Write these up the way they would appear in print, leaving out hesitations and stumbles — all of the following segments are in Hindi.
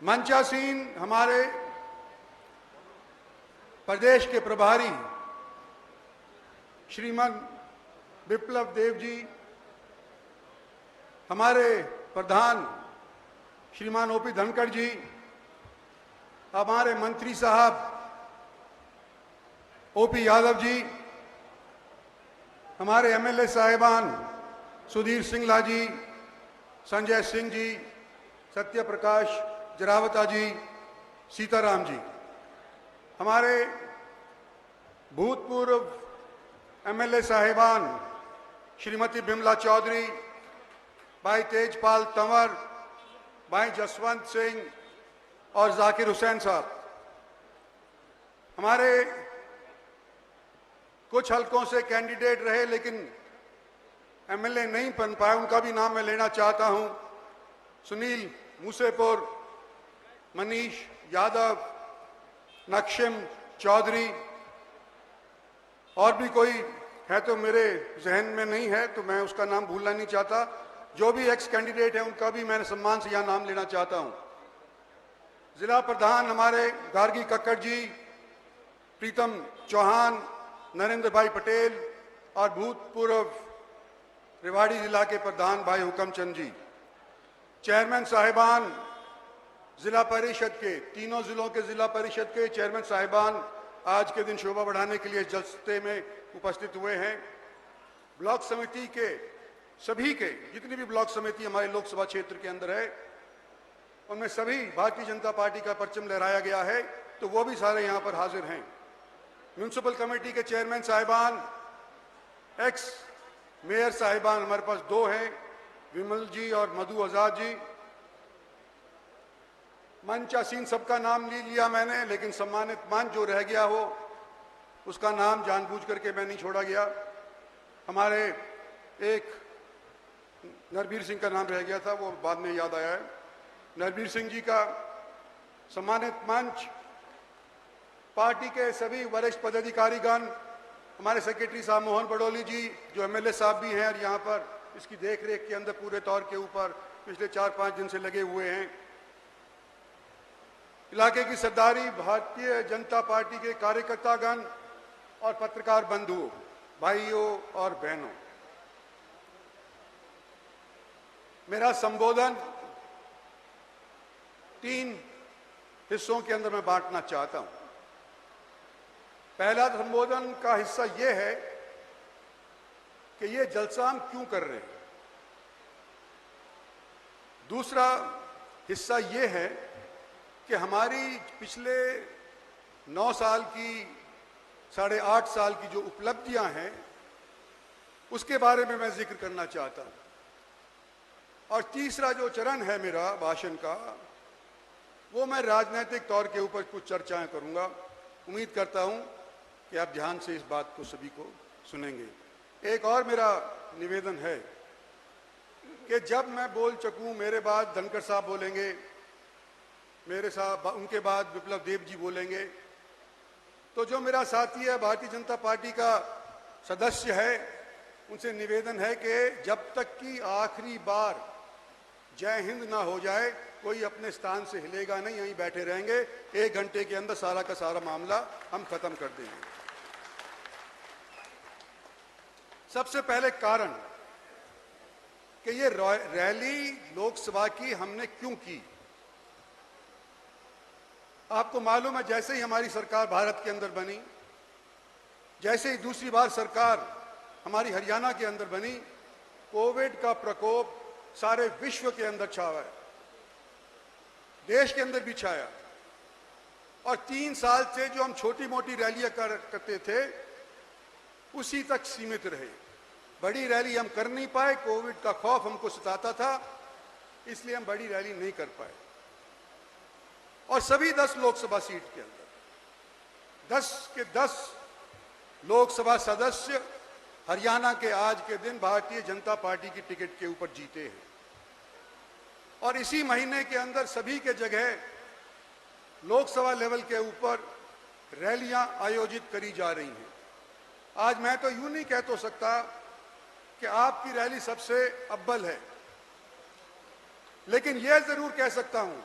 मंचासीन हमारे प्रदेश के प्रभारी श्रीमान विप्लव देव जी, हमारे प्रधान श्रीमान ओपी धनखड़ जी, हमारे मंत्री साहब ओपी यादव जी, हमारे एमएलए साहिबान सुधीर सिंगला जी, संजय सिंह जी, सत्य प्रकाश जरावता जी, सीताराम जी, हमारे भूतपूर्व एमएलए साहिबान श्रीमती बिमला चौधरी, भाई तेजपाल तंवर, भाई जसवंत सिंह और जाकिर हुसैन साहब, हमारे कुछ हलकों से कैंडिडेट रहे लेकिन एमएलए नहीं बन पाए, उनका भी नाम मैं लेना चाहता हूं। सुनील मूसेपुर, मनीष यादव, नक्शिम चौधरी, और भी कोई है तो मेरे जहन में नहीं है तो मैं उसका नाम भूलना नहीं चाहता। जो भी एक्स कैंडिडेट है उनका भी मैं सम्मान से यहां नाम लेना चाहता हूं। जिला प्रधान हमारे गार्गी कक्कड़ जी, प्रीतम चौहान, नरेंद्र भाई पटेल और भूतपूर्व रेवाड़ी जिला के प्रधान भाई हुकमचंद जी, चेयरमैन साहिबान जिला परिषद के, तीनों जिलों के जिला परिषद के चेयरमैन साहिबान आज के दिन शोभा बढ़ाने के लिए जलसे में उपस्थित हुए हैं। ब्लॉक समिति के सभी के जितनी भी ब्लॉक समिति हमारे लोकसभा क्षेत्र के अंदर है उनमें सभी भारतीय जनता पार्टी का परचम लहराया गया है, तो वो भी सारे यहां पर हाजिर हैं। म्यूनिसिपल कमेटी के चेयरमैन साहिबान, एक्स मेयर साहिबान हमारे पास दो हैं, विमल जी और मधु आजाद जी। मंचासीन सबका नाम नहीं लिया मैंने, लेकिन सम्मानित मान जो रह गया हो उसका नाम जानबूझ करके मैं नहीं छोड़ा गया। हमारे एक नरबीर सिंह का नाम रह गया था, वो बाद में याद आया है। नरबीर सिंह जी का सम्मानित मंच, पार्टी के सभी वरिष्ठ पदाधिकारीगण, हमारे सेक्रेटरी साहब मोहन बड़ोली जी जो एमएलए साहब भी हैं और यहाँ पर इसकी देखरेख के अंदर पूरे तौर के ऊपर पिछले 4-5 दिन से लगे हुए हैं। इलाके की सरदारी, भारतीय जनता पार्टी के कार्यकर्तागण और पत्रकार बंधु भाइयों और बहनों, मेरा संबोधन 3 हिस्सों के अंदर मैं बांटना चाहता हूं। पहला संबोधन का हिस्सा यह है कि ये जलसा हम क्यों कर रहे हैं। दूसरा हिस्सा यह है कि हमारी पिछले 9 साल की, 8.5 साल की जो उपलब्धियां हैं उसके बारे में मैं जिक्र करना चाहता हूं। और तीसरा जो चरण है मेरा भाषण का, वो मैं राजनीतिक तौर के ऊपर कुछ चर्चाएं करूंगा। उम्मीद करता हूं कि आप ध्यान से इस बात को सभी को सुनेंगे। एक और मेरा निवेदन है कि जब मैं बोल चकूं, मेरे बाद धनखड़ साहब बोलेंगे, मेरे साथ उनके बाद विप्लव देव जी बोलेंगे, तो जो मेरा साथी है भारतीय जनता पार्टी का सदस्य है, उनसे निवेदन है कि जब तक कि आखिरी बार जय हिंद ना हो जाए कोई अपने स्थान से हिलेगा नहीं, यहीं बैठे रहेंगे। 1 घंटे के अंदर सारा का सारा मामला हम खत्म कर देंगे। सबसे पहले कारण कि ये रैली लोकसभा की हमने क्यों की। आपको मालूम है, जैसे ही हमारी सरकार भारत के अंदर बनी, जैसे ही दूसरी बार सरकार हमारी हरियाणा के अंदर बनी, कोविड का प्रकोप सारे विश्व के अंदर छाया है, देश के अंदर भी छाया। और 3 साल से जो हम छोटी मोटी रैलियां करते थे उसी तक सीमित रहे। बड़ी रैली हम कर नहीं पाए, कोविड का खौफ हमको सताता था, इसलिए हम बड़ी रैली नहीं कर पाए। और सभी 10 लोकसभा सीट के अंदर 10 के 10 लोकसभा सदस्य हरियाणा के आज के दिन भारतीय जनता पार्टी की टिकट के ऊपर जीते हैं। और इसी महीने के अंदर सभी के जगह लोकसभा लेवल के ऊपर रैलियां आयोजित करी जा रही हैं। आज मैं तो यूं नहीं कह तो सकता कि आपकी रैली सबसे अव्वल है, लेकिन यह जरूर कह सकता हूं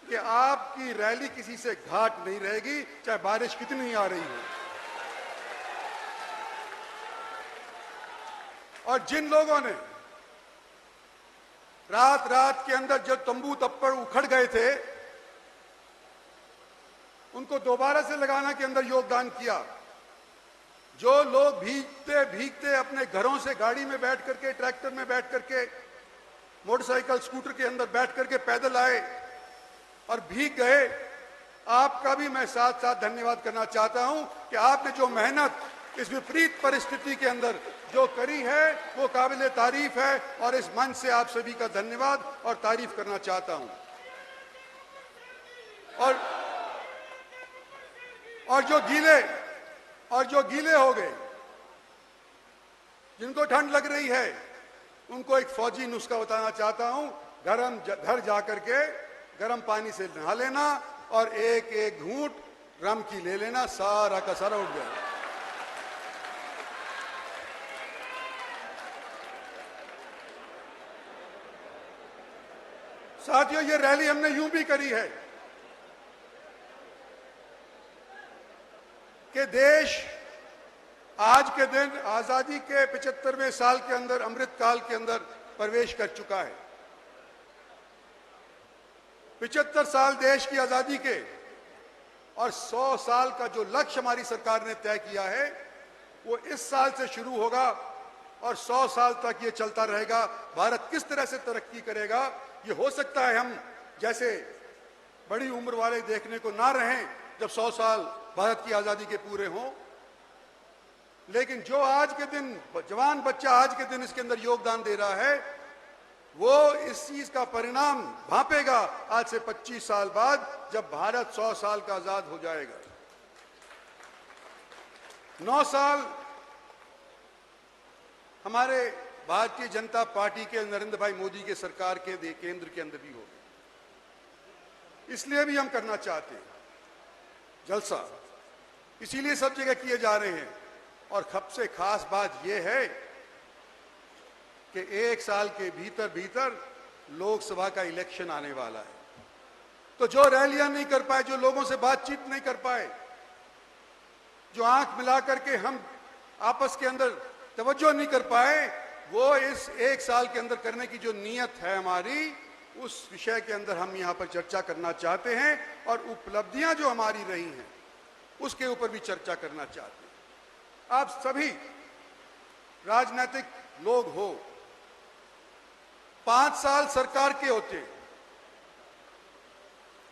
कि आपकी रैली किसी से घाट नहीं रहेगी, चाहे बारिश कितनी आ रही हो। और जिन लोगों ने रात रात के अंदर जो तंबू तप्पड़ उखड़ गए थे, उनको दोबारा से लगाने के अंदर योगदान किया, जो लोग भीगते भीगते अपने घरों से गाड़ी में बैठ करके, ट्रैक्टर में बैठ करके, मोटरसाइकिल स्कूटर के अंदर बैठ करके पैदल आए और भीग गए, आपका भी मैं साथ साथ धन्यवाद करना चाहता हूं कि आपने जो मेहनत इस विपरीत परिस्थिति के अंदर जो करी है वो काबिले तारीफ है, और इस मंच से आप सभी का धन्यवाद और तारीफ करना चाहता हूं। और जो गीले हो गए, जिनको ठंड लग रही है, उनको एक फौजी नुस्खा बताना चाहता हूं। घर जाकर के गर्म पानी से नहा लेना और एक एक घूंट रम की ले लेना, सारा का सारा उठ जाएगा। साथियों, ये रैली हमने यूं भी करी है कि देश आज के दिन आजादी के 75वें साल के अंदर, अमृत काल के अंदर प्रवेश कर चुका है। 75 साल देश की आजादी के और 100 साल का जो लक्ष्य हमारी सरकार ने तय किया है, वो इस साल से शुरू होगा और 100 साल तक ये चलता रहेगा। भारत किस तरह से तरक्की करेगा, ये हो सकता है हम जैसे बड़ी उम्र वाले देखने को ना रहें जब 100 साल भारत की आजादी के पूरे हों, लेकिन जो आज के दिन जवान बच्चा आज के दिन इसके अंदर योगदान दे रहा है, वो इस चीज का परिणाम भांपेगा आज से 25 साल बाद, जब भारत 100 साल का आजाद हो जाएगा। 9 साल हमारे भारतीय जनता पार्टी के नरेंद्र भाई मोदी के सरकार के केंद्र के अंदर भी हो गए, इसलिए भी हम करना चाहते हैं जलसा, इसीलिए सब जगह किए जा रहे हैं। और सबसे खास बात यह है कि 1 साल के भीतर भीतर लोकसभा का इलेक्शन आने वाला है, तो जो रैलियां नहीं कर पाए, जो लोगों से बातचीत नहीं कर पाए, जो आंख मिला करके हम आपस के अंदर तवज्जो नहीं कर पाए, वो इस 1 साल के अंदर करने की जो नीयत है हमारी, उस विषय के अंदर हम यहां पर चर्चा करना चाहते हैं और उपलब्धियां जो हमारी रही हैं उसके ऊपर भी चर्चा करना चाहते हैं। आप सभी राजनीतिक लोग हो, 5 साल सरकार के होते,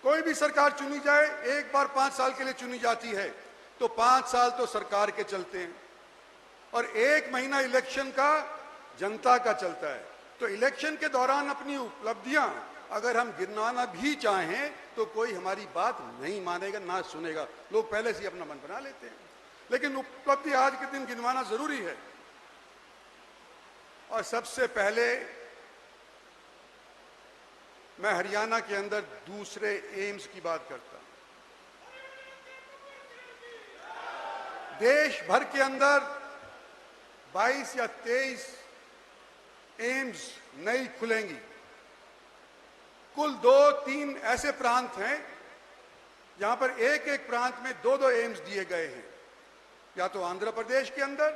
कोई भी सरकार चुनी जाए, एक बार 5 साल के लिए चुनी जाती है, तो 5 साल तो सरकार के चलते हैं और 1 महीना इलेक्शन का जनता का चलता है। तो इलेक्शन के दौरान अपनी उपलब्धियां अगर हम गिनवाना भी चाहें तो कोई हमारी बात नहीं मानेगा, ना सुनेगा, लोग पहले से ही अपना मन बना लेते हैं। लेकिन उपलब्धि आज के दिन गिनवाना जरूरी है। और सबसे पहले मैं हरियाणा के अंदर दूसरे एम्स की बात करता हूं। देश भर के अंदर 22 या 23 एम्स नई खुलेंगी। कुल 2-3 ऐसे प्रांत हैं जहां पर एक एक प्रांत में 2-2 एम्स दिए गए हैं। या तो आंध्र प्रदेश के अंदर,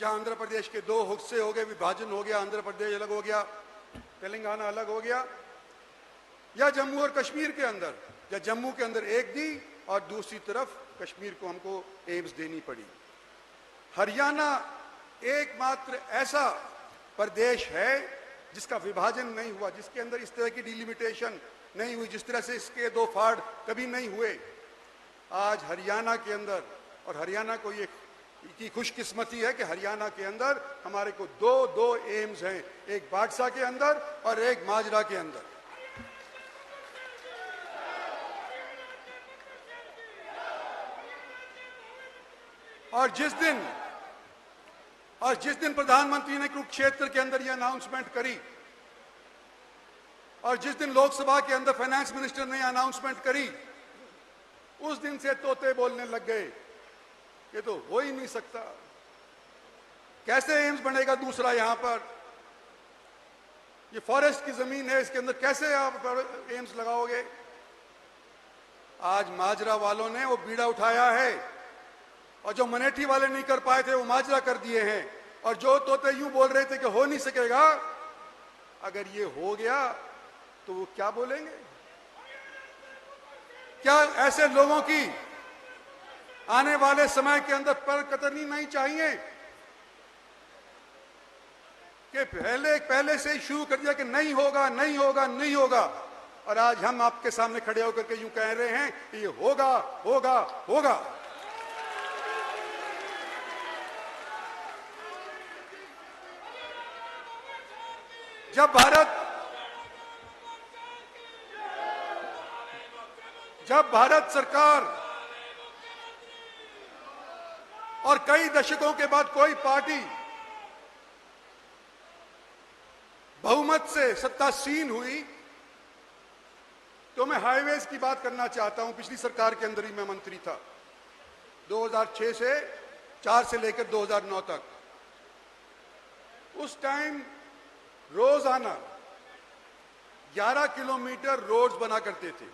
जहां आंध्र प्रदेश के 2 हिस्से हो गए, विभाजन हो गया, आंध्र प्रदेश अलग हो गया, तेलंगाना अलग हो गया, या जम्मू और कश्मीर के अंदर, या जम्मू के अंदर एक दी और दूसरी तरफ कश्मीर को हमको एम्स देनी पड़ी। हरियाणा एकमात्र ऐसा प्रदेश है जिसका विभाजन नहीं हुआ, जिसके अंदर इस तरह की डिलिमिटेशन नहीं हुई, जिस तरह से इसके 2 फाड़ कभी नहीं हुए। आज हरियाणा के अंदर, और हरियाणा को ये की खुशकिस्मती है कि हरियाणा के अंदर हमारे को 2 एम्स हैं, एक बागसा के अंदर और एक माजरा के अंदर। और जिस दिन प्रधानमंत्री ने कुरुक्षेत्र के अंदर यह अनाउंसमेंट करी, और जिस दिन लोकसभा के अंदर फाइनेंस मिनिस्टर ने अनाउंसमेंट करी, उस दिन से तोते बोलने लग गए कि तो हो ही नहीं सकता, कैसे एम्स बनेगा दूसरा यहां पर। ये फॉरेस्ट की जमीन है, इसके अंदर कैसे आप एम्स लगाओगे? आज माजरा वालों ने वो बीड़ा उठाया है, और जो मनेठी वाले नहीं कर पाए थे वो माजरा कर दिए हैं। और जो तोते यूं बोल रहे थे कि हो नहीं सकेगा, अगर ये हो गया तो वो क्या बोलेंगे? क्या ऐसे लोगों की आने वाले समय के अंदर पर कतरनी नहीं चाहिए कि पहले से ही शुरू कर दिया कि नहीं होगा, नहीं होगा, नहीं होगा, और आज हम आपके सामने खड़े होकर के यूं कह रहे हैं कि ये होगा, होगा, होगा। जब भारत सरकार और कई दशकों के बाद कोई पार्टी बहुमत से सत्तासीन हुई, तो मैं हाईवेज की बात करना चाहता हूं। पिछली सरकार के अंदर ही मैं मंत्री था, 2006 से 4 से लेकर 2009 तक। उस टाइम रोजाना 11 किलोमीटर रोड्स बना करते थे।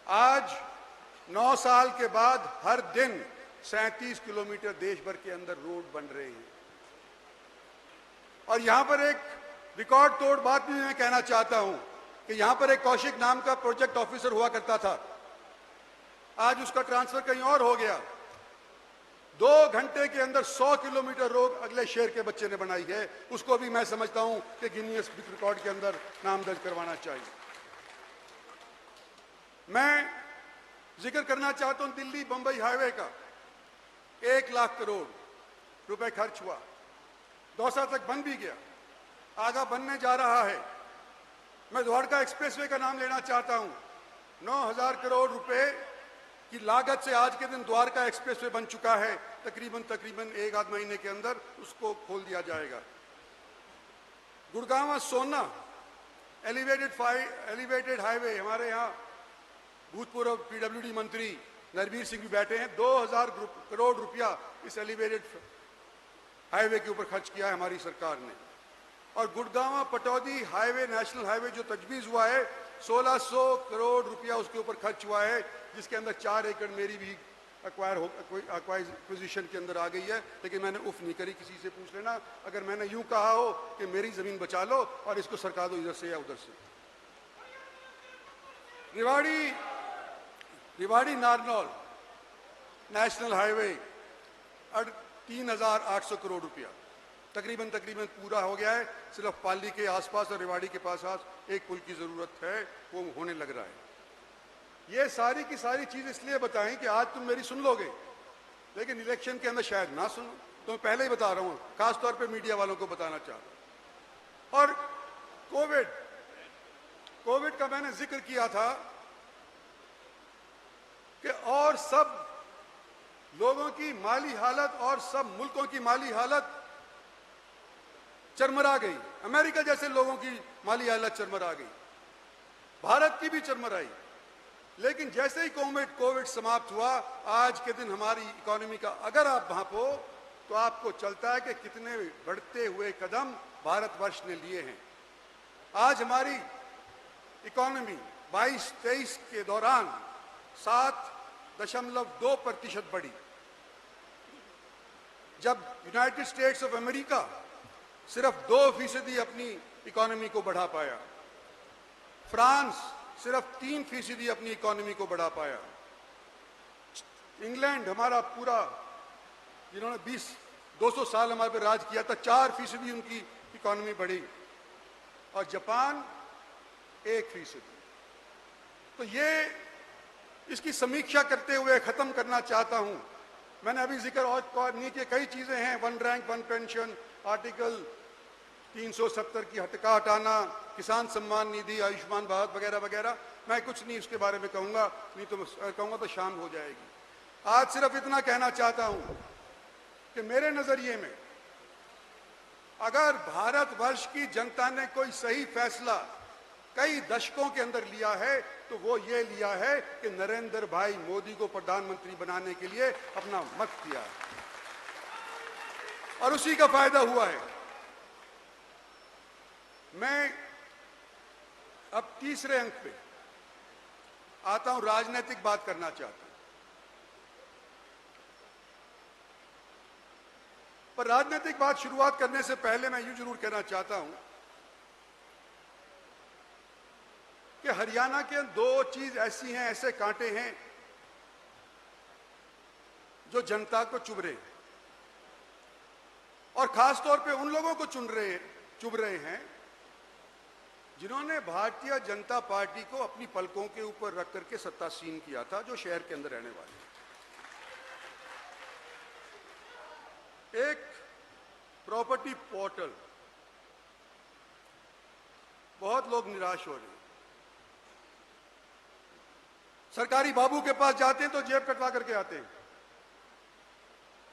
आज 9 साल के बाद हर दिन 37 किलोमीटर देश भर के अंदर रोड बन रहे हैं। और यहां पर एक रिकॉर्ड तोड़ बात भी मैं कहना चाहता हूं कि यहां पर एक कौशिक नाम का प्रोजेक्ट ऑफिसर हुआ करता था, आज उसका ट्रांसफर कहीं और हो गया। 2 घंटे के अंदर 100 किलोमीटर रोड अगले शहर के बच्चे ने बनाई है। उसको भी मैं समझता हूं कि गिनीज बुक रिकॉर्ड के अंदर नाम दर्ज करवाना चाहिए। मैं जिक्र करना चाहता हूं दिल्ली बंबई हाईवे का। 1 लाख करोड़ रुपए खर्च हुआ, दौसा तक बन भी गया, आगा बनने जा रहा है। मैं द्वारका एक्सप्रेसवे का नाम लेना चाहता हूं। 9,000 करोड़ रुपए की लागत से आज के दिन द्वारका एक्सप्रेसवे बन चुका है। तकरीबन 1 आध महीने के अंदर उसको खोल दिया जाएगा। गुड़गांव सोना एलिवेटेड हाईवे, हमारे यहाँ भूतपूर्व पीडब्ल्यूडी मंत्री नरवीर सिंह भी बैठे हैं। 2,000 करोड़ रुपया इस एलिवेटेड हाईवे के ऊपर खर्च किया है हमारी सरकार ने। और Gurgaon Pataudi highway, national highway जो तजवीज़ हुआ है, 1600 करोड़ रुपया उसके ऊपर खर्च हुआ है, जिसके अंदर 4 एकड़ मेरी भी एक्वाजिशन के अंदर आ गई है। लेकिन मैंने उफ नहीं करी, किसी से पूछ लेना। अगर मैंने यूं कहा हो कि मेरी ज़मीन बचा लो और इसको सरका दो इधर से या उधर से। रिवाड़ी नारनौल नेशनल हाईवे 3,800 करोड़ रुपया तकरीबन पूरा हो गया है। सिर्फ पाली के आसपास और रिवाड़ी के पास एक पुल की ज़रूरत है, वो होने लग रहा है। ये सारी की सारी चीज़ इसलिए बताएं कि आज तुम मेरी सुन लोगे, लेकिन इलेक्शन के अंदर शायद ना सुनो। तो मैं पहले ही बता रहा हूँ, खासतौर पे मीडिया वालों को बताना चाह रहा हूँ। और कोविड का मैंने जिक्र किया था कि और सब लोगों की माली हालत और सब मुल्कों की माली हालत चरमरा गई। अमेरिका जैसे लोगों की माली हालत चरमरा गई, भारत की भी चरमराई। लेकिन जैसे ही कोविड समाप्त हुआ, आज के दिन हमारी इकोनॉमी का अगर आप भांपो तो आपको चलता है कि कितने बढ़ते हुए कदम भारतवर्ष ने लिए हैं। आज हमारी इकोनॉमी 22-23 के दौरान 7.2% बढ़ी, जब यूनाइटेड स्टेट्स ऑफ अमेरिका सिर्फ 2% अपनी इकोनॉमी को बढ़ा पाया, फ्रांस सिर्फ 3% अपनी इकोनॉमी को बढ़ा पाया, इंग्लैंड हमारा पूरा, जिन्होंने 200 साल हमारे पे राज किया था, 4% उनकी इकोनॉमी बढ़ी, और जापान 1%। तो ये इसकी समीक्षा करते हुए ख़त्म करना चाहता हूँ। मैंने अभी जिक्र और नीचे कई चीज़ें हैं, 1 रैंक 1 पेंशन, आर्टिकल 370 की हटाना, किसान सम्मान निधि, आयुष्मान भारत वगैरह वगैरह। मैं कुछ नहीं उसके बारे में कहूँगा, नहीं तो कहूँगा तो शाम हो जाएगी। आज सिर्फ इतना कहना चाहता हूँ कि मेरे नज़रिए में अगर भारतवर्ष की जनता ने कोई सही फैसला कई दशकों के अंदर लिया है तो वो ये लिया है कि नरेंद्र भाई मोदी को प्रधानमंत्री बनाने के लिए अपना मत दिया, और उसी का फायदा हुआ है। मैं अब तीसरे अंक पे आता हूं, राजनीतिक बात करना चाहता हूं। पर राजनीतिक बात शुरुआत करने से पहले मैं यूं जरूर कहना चाहता हूं कि हरियाणा के दो चीज ऐसी हैं, ऐसे कांटे हैं जो जनता को चुभ रहे हैं, और खासतौर पे उन लोगों को चुभ रहे हैं जिन्होंने भारतीय जनता पार्टी को अपनी पलकों के ऊपर रख करके सत्तासीन किया था, जो शहर के अंदर रहने वाले। एक प्रॉपर्टी पोर्टल, बहुत लोग निराश हो रहे हैं। सरकारी बाबू के पास जाते हैं तो जेब कटवा करके आते हैं।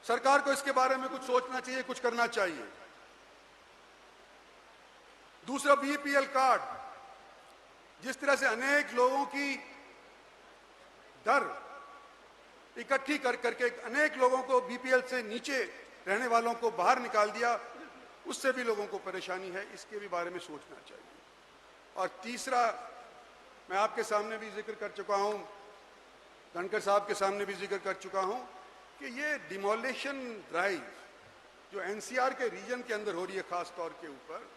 सरकार को इसके बारे में कुछ सोचना चाहिए, कुछ करना चाहिए। दूसरा, बीपीएल कार्ड, जिस तरह से अनेक लोगों की दर इकट्ठी कर करके अनेक लोगों को बीपीएल से नीचे रहने वालों को बाहर निकाल दिया, उससे भी लोगों को परेशानी है, इसके भी बारे में सोचना चाहिए। और तीसरा, मैं आपके सामने भी जिक्र कर चुका हूं, धनखड़ साहब के सामने भी जिक्र कर चुका हूं कि ये डिमोलिशन ड्राइव जो एनसीआर के रीजन के अंदर हो रही है खास तौर के ऊपर,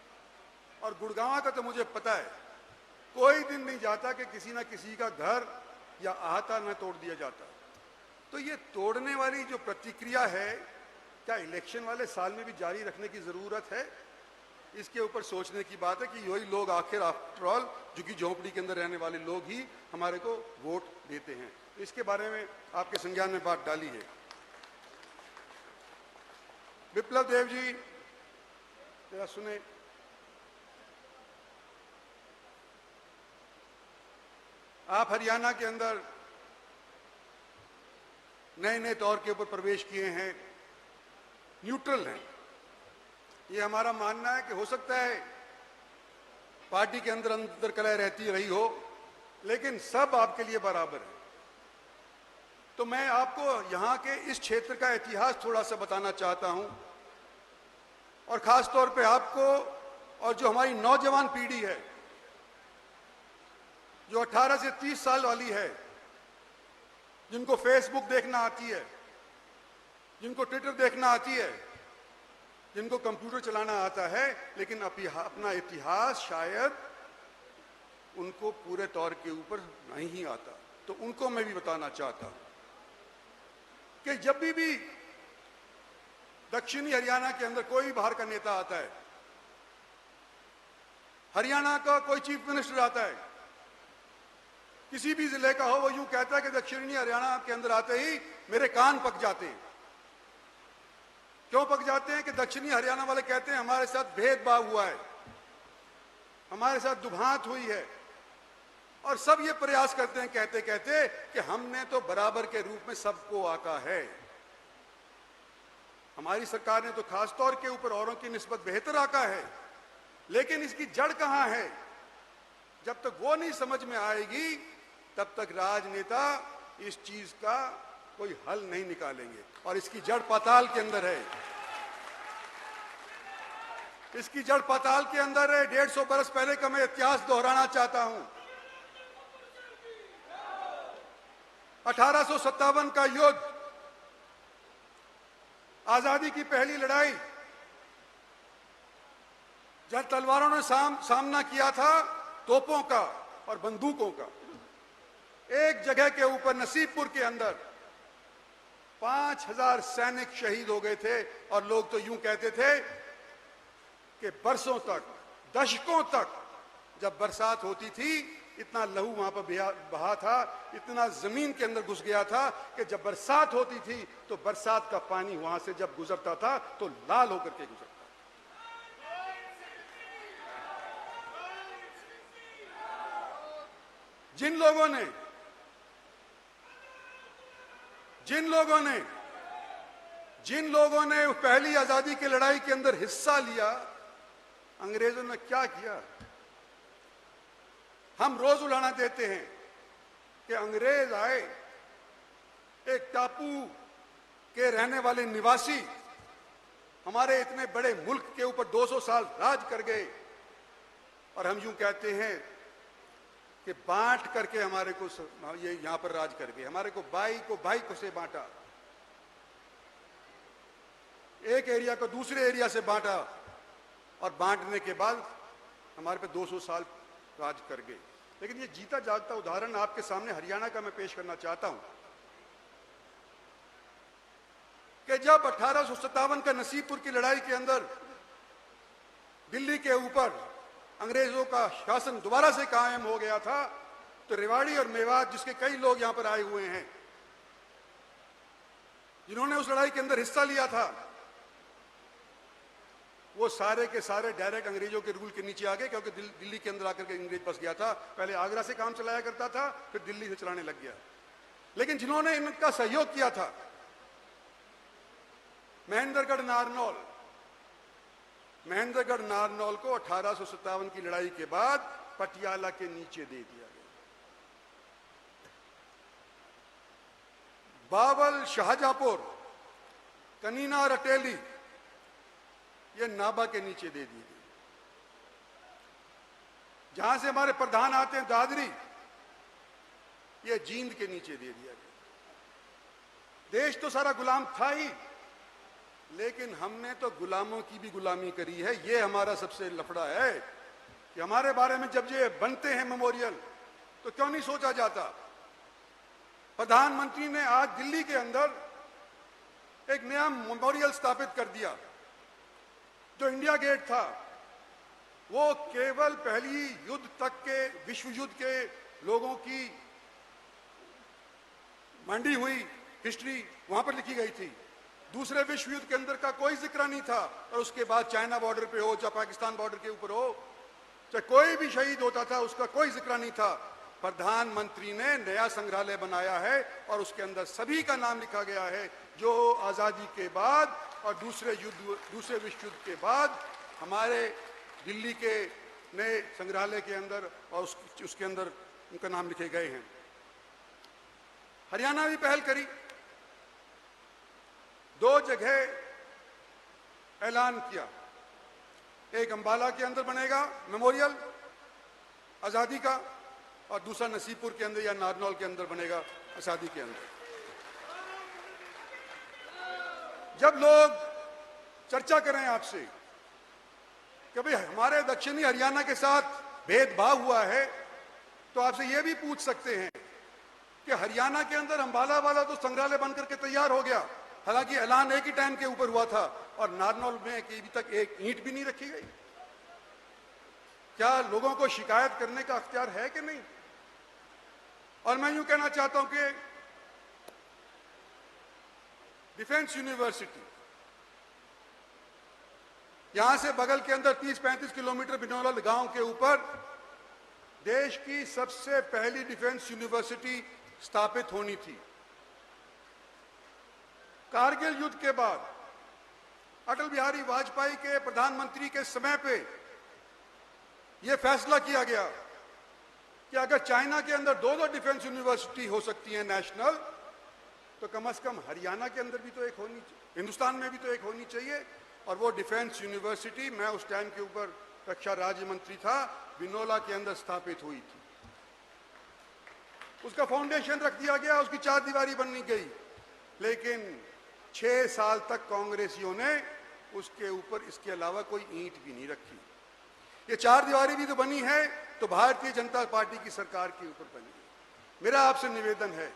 और गुड़गांव का तो मुझे पता है, कोई दिन नहीं जाता कि किसी ना किसी का घर या अहाता न तोड़ दिया जाता। तो ये तोड़ने वाली जो प्रतिक्रिया है, क्या इलेक्शन वाले साल में भी जारी रखने की जरूरत है? इसके ऊपर सोचने की बात है कि यही लोग आखिर आफ्टर ऑल झुग्गी झोंपड़ी के अंदर रहने वाले लोग ही हमारे को वोट देते हैं। तो इसके बारे में आपके संज्ञान में बात डाली है। विप्लव देव जी, जरा सुने। आप हरियाणा के अंदर नए नए तौर के ऊपर प्रवेश किए हैं, न्यूट्रल हैं। ये हमारा मानना है कि हो सकता है पार्टी के अंदर अंतर कलह रहती रही हो, लेकिन सब आपके लिए बराबर है। तो मैं आपको यहां के इस क्षेत्र का इतिहास थोड़ा सा बताना चाहता हूं, और खास तौर पे आपको और जो हमारी नौजवान पीढ़ी है, जो 18 से 30 साल वाली है, जिनको फेसबुक देखना आती है, जिनको ट्विटर देखना आती है, जिनको कंप्यूटर चलाना आता है, लेकिन अपना इतिहास शायद उनको पूरे तौर के ऊपर नहीं आता, तो उनको मैं भी बताना चाहता हूं कि जब भी दक्षिणी हरियाणा के अंदर कोई बाहर का नेता आता है, हरियाणा का कोई चीफ मिनिस्टर आता है, किसी भी जिले का हो, वो यूं कहता है कि दक्षिणी हरियाणा के अंदर आते ही मेरे कान पक जाते हैं। क्यों पक जाते हैं? कि दक्षिणी हरियाणा वाले कहते हैं हमारे साथ भेदभाव हुआ है, हमारे साथ दुभांत हुई है, और सब ये प्रयास करते हैं कहते कहते कि हमने तो बराबर के रूप में सबको आका है। हमारी सरकार ने तो खास तौर के ऊपर औरों की निस्बत बेहतर आका है, लेकिन इसकी जड़ कहां है? जब तक वो नहीं समझ में आएगी, तब तक राजनेता इस चीज का कोई हल नहीं निकालेंगे। और इसकी जड़ पाताल के अंदर है, इसकी जड़ पाताल के अंदर है। 150 बरस पहले का मैं इतिहास दोहराना चाहता हूं। 1857 का युद्ध, आजादी की पहली लड़ाई, जब तलवारों ने सामना किया था तोपों का और बंदूकों का। एक जगह के ऊपर नसीबपुर के अंदर 5000 सैनिक शहीद हो गए थे, और लोग तो यूं कहते थे कि बरसों तक, दशकों तक जब बरसात होती थी, इतना लहू वहां पर बहा था, इतना जमीन के अंदर घुस गया था कि जब बरसात होती थी तो बरसात का पानी वहां से जब गुजरता था तो लाल होकर के गुजरता। जिन लोगों ने पहली आजादी की लड़ाई के अंदर हिस्सा लिया, अंग्रेजों ने क्या किया? हम रोज उड़ाना देते हैं कि अंग्रेज आए, एक टापू के रहने वाले निवासी हमारे इतने बड़े मुल्क के ऊपर 200 साल राज कर गए, और हम यूं कहते हैं कि बांट करके हमारे को ये यहां पर राज कर गए, हमारे को भाई को से बांटा, एक एरिया को दूसरे एरिया से बांटा और बांटने के बाद हमारे पे 200 साल राज कर गए। लेकिन ये जीता जागता उदाहरण आपके सामने हरियाणा का मैं पेश करना चाहता हूं कि जब 1857 का नसीबपुर की लड़ाई के अंदर दिल्ली के ऊपर अंग्रेजों का शासन दोबारा से कायम हो गया था, तो रेवाड़ी और मेवात जिसके कई लोग यहां पर आए हुए हैं, जिन्होंने उस लड़ाई के अंदर हिस्सा लिया था, वो सारे के सारे डायरेक्ट अंग्रेजों के रूल के नीचे आ गए, क्योंकि दिल्ली के अंदर आकर के अंग्रेज बस गया था। पहले आगरा से काम चलाया करता था, फिर दिल्ली से चलाने लग गया। लेकिन जिन्होंने इनका सहयोग किया था, महेंद्रगढ़ नारनौल को 1857 की लड़ाई के बाद पटियाला के नीचे दे दिया गया। बावल, शाहजहांपुर, कनीना, रटेली ये नाभा के नीचे दे दी गई। जहां से हमारे प्रधान आते हैं दादरी, ये जींद के नीचे दे दिया गया। देश तो सारा गुलाम था ही, लेकिन हमने तो गुलामों की भी गुलामी करी है। ये हमारा सबसे लफड़ा है कि हमारे बारे में जब ये बनते हैं मेमोरियल, तो क्यों नहीं सोचा जाता। प्रधानमंत्री ने आज दिल्ली के अंदर एक नया मेमोरियल स्थापित कर दिया। जो इंडिया गेट था, वो केवल पहली युद्ध तक के, विश्व युद्ध के लोगों की मंडी हुई हिस्ट्री वहां पर लिखी गई थी। दूसरे विश्व युद्ध के अंदर का कोई जिक्र नहीं था। और उसके बाद चाइना बॉर्डर पे हो, चाहे पाकिस्तान बॉर्डर के ऊपर हो, चाहे कोई भी शहीद होता था, उसका कोई जिक्र नहीं था। प्रधानमंत्री ने नया संग्रहालय बनाया है और उसके अंदर सभी का नाम लिखा गया है जो आजादी के बाद और दूसरे विश्व युद्ध के बाद हमारे दिल्ली के नए संग्रहालय के अंदर और उसके अंदर उनका नाम लिखे गए हैं। हरियाणा भी पहल करी, 2 जगह ऐलान किया। एक अंबाला के अंदर बनेगा मेमोरियल आजादी का, और दूसरा नसीबपुर के अंदर या नारनौल के अंदर बनेगा आजादी के अंदर। जब लोग चर्चा करें आपसे कि भाई हमारे दक्षिणी हरियाणा के साथ भेदभाव हुआ है, तो आपसे यह भी पूछ सकते हैं कि हरियाणा के अंदर अंबाला वाला तो संग्रहालय बनकर के तैयार हो गया, हालांकि ऐलान एक ही टाइम के ऊपर हुआ था, और नारनौल में अभी तक एक ईंट भी नहीं रखी गई। क्या लोगों को शिकायत करने का अख्तियार है कि नहीं? और मैं यूं कहना चाहता हूं कि डिफेंस यूनिवर्सिटी, यहां से बगल के अंदर 30-35 किलोमीटर बिनौला गांव के ऊपर देश की सबसे पहली डिफेंस यूनिवर्सिटी स्थापित होनी थी। कारगिल युद्ध के बाद अटल बिहारी वाजपेयी के प्रधानमंत्री के समय पे यह फैसला किया गया कि अगर चाइना के अंदर 2 डिफेंस यूनिवर्सिटी हो सकती है नेशनल, तो कम से कम हरियाणा के अंदर भी तो एक होनी चाहिए, हिंदुस्तान में भी तो एक होनी चाहिए। और वो डिफेंस यूनिवर्सिटी, मैं उस टाइम के ऊपर रक्षा राज्य मंत्री था, बिनौला के अंदर स्थापित हुई थी। उसका फाउंडेशन रख दिया गया, उसकी 4 दीवारी बननी गई, लेकिन 6 साल तक कांग्रेसियों ने उसके ऊपर इसके अलावा कोई ईंट भी नहीं रखी। ये 4 दीवारी भी तो बनी है तो भारतीय जनता पार्टी की सरकार के ऊपर बनी है। मेरा आपसे निवेदन है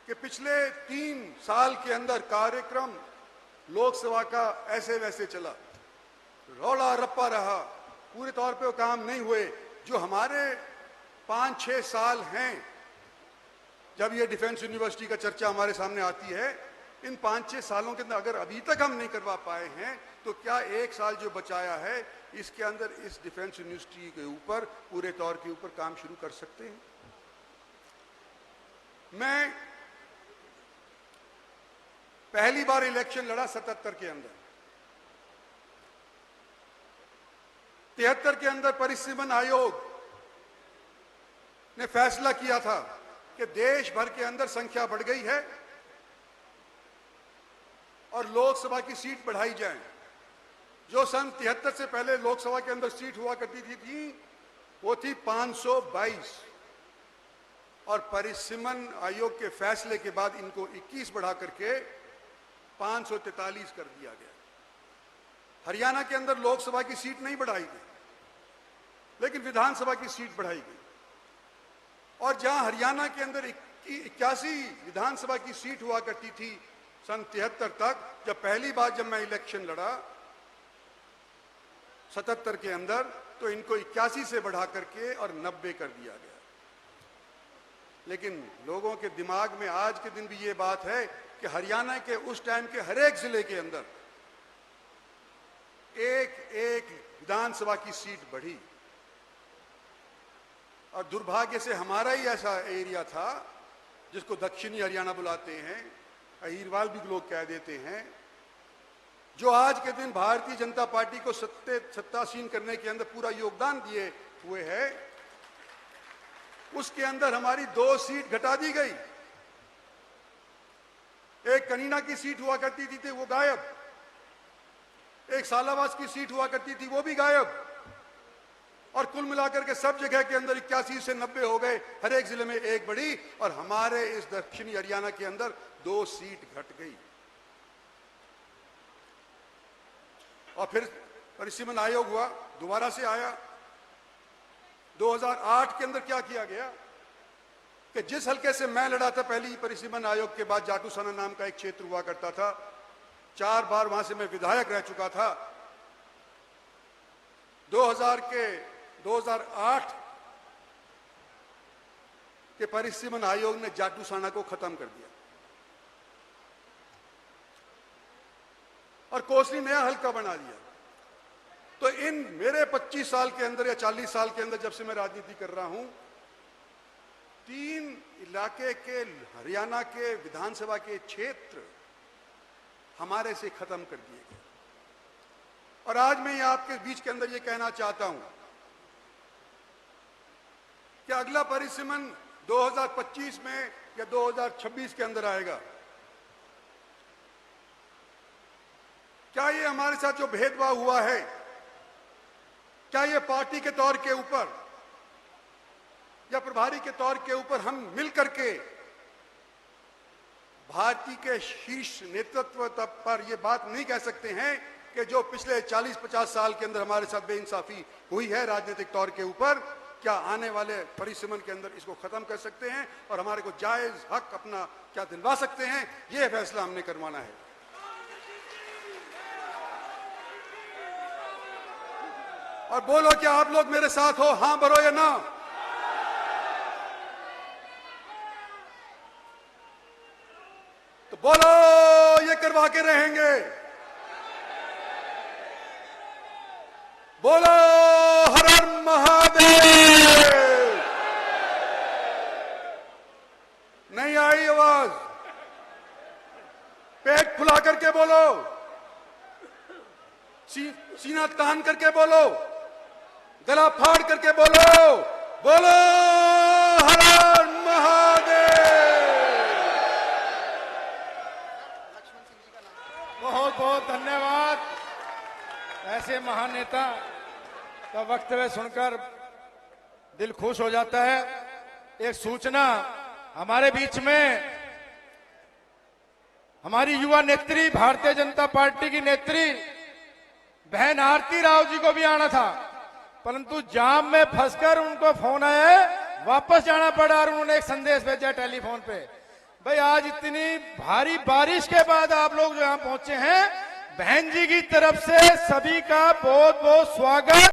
कि पिछले 3 साल के अंदर कार्यक्रम लोकसभा का ऐसे वैसे चला, रौला रप्पा रहा, पूरे तौर पे वो काम नहीं हुए। जो हमारे 5-6 साल हैं जब ये डिफेंस यूनिवर्सिटी का चर्चा हमारे सामने आती है, इन 5-6 सालों के अंदर अगर अभी तक हम नहीं करवा पाए हैं, तो क्या 1 साल जो बचाया है इसके अंदर इस डिफेंस यूनिवर्सिटी के ऊपर पूरे तौर के ऊपर काम शुरू कर सकते हैं? मैं पहली बार इलेक्शन लड़ा 77 के अंदर, 73 के अंदर परिसीमन आयोग ने फैसला किया था कि देश भर के अंदर संख्या बढ़ गई है और लोकसभा की सीट बढ़ाई जाए। जो सन 73 से पहले लोकसभा के अंदर सीट हुआ करती थी वो थी 522 और परिसीमन आयोग के फैसले के बाद इनको 21 बढ़ा करके 543 कर दिया गया। हरियाणा के अंदर लोकसभा की सीट नहीं बढ़ाई गई, लेकिन विधानसभा की सीट बढ़ाई गई। और जहां हरियाणा के अंदर 81 विधानसभा की सीट हुआ करती थी सन 73 तक, जब पहली बार जब मैं इलेक्शन लड़ा 77 के अंदर, तो इनको 81 से बढ़ा करके और 90 कर दिया गया। लेकिन लोगों के दिमाग में आज के दिन भी ये बात है कि हरियाणा के उस टाइम के हर एक जिले के अंदर एक एक विधानसभा की सीट बढ़ी। और दुर्भाग्य से हमारा ही ऐसा एरिया था जिसको दक्षिणी हरियाणा बुलाते हैं, अहीरवाल भी लोग कह देते हैं, जो आज के दिन भारतीय जनता पार्टी को सत्तासीन करने के अंदर पूरा योगदान दिए हुए है। उसके अंदर हमारी 2 सीट घटा दी गई। एक कनीना की सीट हुआ करती थी वो गायब, एक सालावास की सीट हुआ करती थी वो भी गायब, और कुल मिलाकर के सब जगह के अंदर 81 से 90 हो गए। हर एक जिले में एक बढ़ी और हमारे इस दक्षिणी हरियाणा के अंदर 2 सीट घट गई। और फिर परिसीमन आयोग हुआ, दोबारा से आया। 2008 के अंदर क्या किया गया कि जिस हल्के से मैं लड़ा था पहली परिसीमन आयोग के बाद, जाटूसाना नाम का एक क्षेत्र हुआ करता था, 4 बार वहां से मैं विधायक रह चुका था। 2008 के परिसीमन आयोग ने जाटूसाना को खत्म कर दिया और कोसली नया हल्का बना दिया। तो इन मेरे 25 साल के अंदर या 40 साल के अंदर, जब से मैं राजनीति कर रहा हूं, 3 इलाके के हरियाणा के विधानसभा के क्षेत्र हमारे से खत्म कर दिए गए। और आज मैं आपके बीच के अंदर ये कहना चाहता हूं कि अगला परिसीमन 2025 में या 2026 के अंदर आएगा। क्या ये हमारे साथ जो भेदभाव हुआ है, क्या ये पार्टी के तौर के ऊपर या प्रभारी के तौर के ऊपर हम मिलकर के भारतीय के शीर्ष नेतृत्व तक पर ये बात नहीं कह सकते हैं कि जो पिछले 40-50 साल के अंदर हमारे साथ बेइंसाफी हुई है राजनीतिक तौर के ऊपर, क्या आने वाले परिसीमन के अंदर इसको खत्म कर सकते हैं और हमारे को जायज हक अपना क्या दिलवा सकते हैं? ये फैसला हमने करवाना है। और बोलो, क्या आप लोग मेरे साथ हो? हां भरो या ना? तो बोलो, ये करवा के रहेंगे। बोलो हर हर महादेव। नहीं आई आवाज? पेट फुला करके बोलो, सीना तान करके बोलो, गला फाड़ करके बोलो, बोलो हर हर महादेव। बहुत बहुत धन्यवाद। ऐसे महान नेता का वक्तव्य सुनकर दिल खुश हो जाता है। एक सूचना, हमारे बीच में हमारी युवा नेत्री, भारतीय जनता पार्टी की नेत्री बहन आरती राव जी को भी आना था, परंतु जाम में फंसकर उनको फोन आया, वापस जाना पड़ा और उन्होंने एक संदेश भेजा टेलीफोन पे। भाई, आज इतनी भारी बारिश के बाद आप लोग जो यहाँ पहुंचे हैं, बहन जी की तरफ से सभी का बहुत बहुत स्वागत।